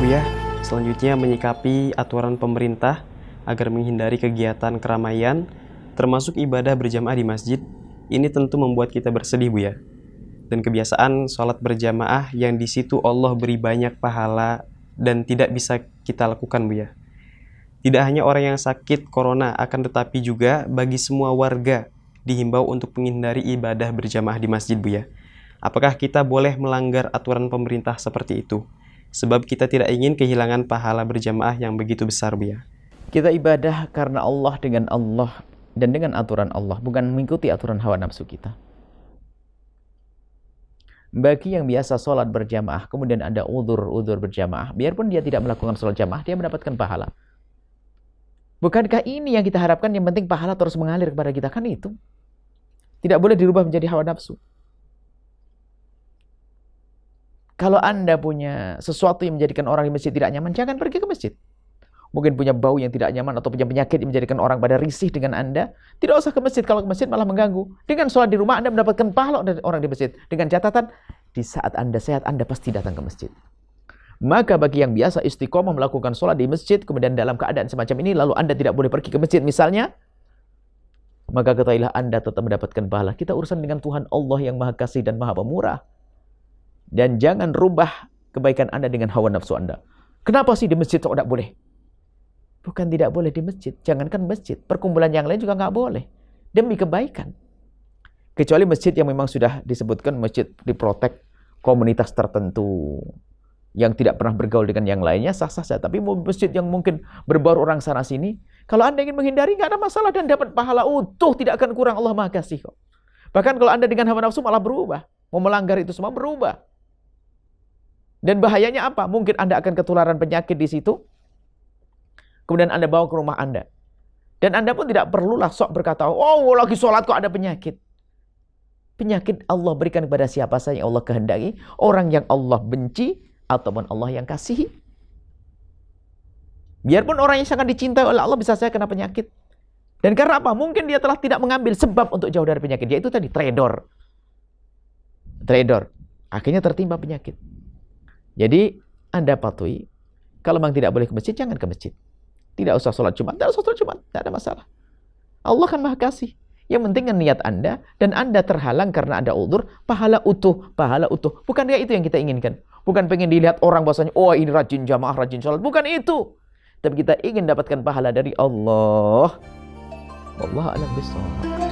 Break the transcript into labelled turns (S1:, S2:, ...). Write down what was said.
S1: Bu ya. Selanjutnya menyikapi aturan pemerintah agar menghindari kegiatan keramaian, termasuk ibadah berjamaah di masjid. Ini tentu membuat kita bersedih Bu ya. Dan kebiasaan sholat berjamaah yang di situ Allah beri banyak pahala dan tidak bisa kita lakukan Bu ya. Tidak hanya orang yang sakit corona, akan tetapi juga bagi semua warga dihimbau untuk menghindari ibadah berjamaah di masjid Bu ya. Apakah kita boleh melanggar aturan pemerintah seperti itu? Sebab kita tidak ingin kehilangan pahala berjamaah yang begitu besar Bu ya.
S2: Kita ibadah karena Allah dan dengan aturan Allah, bukan mengikuti aturan hawa nafsu kita. Bagi yang biasa sholat berjamaah, kemudian ada udzur berjamaah, biarpun dia tidak melakukan sholat jamaah, dia mendapatkan pahala. Bukankah ini yang kita harapkan? Yang penting pahala terus mengalir kepada kita, kan itu. Tidak boleh dirubah menjadi hawa nafsu. Kalau Anda punya sesuatu yang menjadikan orang di masjid tidak nyaman, jangan pergi ke masjid. Mungkin punya bau yang tidak nyaman atau punya penyakit yang menjadikan orang pada risih dengan Anda, tidak usah ke masjid. Kalau ke masjid malah mengganggu. Dengan sholat di rumah Anda mendapatkan pahala dari orang di masjid. Dengan catatan, di saat Anda sehat, Anda pasti datang ke masjid. Maka bagi yang biasa istiqomah melakukan sholat di masjid, kemudian dalam keadaan semacam ini, lalu Anda tidak boleh pergi ke masjid misalnya, maka ketahuilah Anda tetap mendapatkan pahala. Kita urusan dengan Tuhan Allah yang Maha Kasih dan Maha Pemurah. Dan jangan rubah kebaikan Anda dengan hawa nafsu Anda. Kenapa sih di masjid kok tidak boleh? Bukan tidak boleh di masjid. Jangankan masjid. Perkumpulan yang lain juga nggak boleh. Demi kebaikan. Kecuali masjid yang memang sudah disebutkan masjid diprotek komunitas tertentu. Yang tidak pernah bergaul dengan yang lainnya, sah-sah saja. Tapi masjid yang mungkin berbaur orang sana-sini, kalau Anda ingin menghindari, nggak ada masalah dan dapat pahala utuh. Tidak akan kurang, Allah Maha Kasih kok. Bahkan kalau Anda dengan hawa nafsu malah berubah. Mau melanggar itu semua berubah. Dan bahayanya apa? Mungkin Anda akan ketularan penyakit di situ. Kemudian Anda bawa ke rumah Anda. Dan Anda pun tidak perlulah sok berkata, oh lagi sholat kok ada penyakit. Penyakit Allah berikan kepada siapa saja yang Allah kehendaki. Orang yang Allah benci ataupun Allah yang kasihi. Biarpun orang yang sangat dicintai oleh Allah bisa saja kena penyakit. Dan karena apa? Mungkin dia telah tidak mengambil sebab untuk jauh dari penyakit. Yaitu tadi trader. Akhirnya tertimpa penyakit. Jadi Anda patuhi. Kalau memang tidak boleh ke masjid, jangan ke masjid. Tidak usah sholat Jumat, tidak usah sholat Jumat, tidak ada masalah. Allah kan Maha Kasih. Yang penting kan niat Anda, dan Anda terhalang karena ada uzur, pahala utuh, pahala utuh. Bukankah itu yang kita inginkan? Bukan pengen dilihat orang bahwasanya, oh ini rajin jamaah, rajin sholat. Bukan itu. Tapi kita ingin dapatkan pahala dari Allah. Wallahu a'lam bishawab.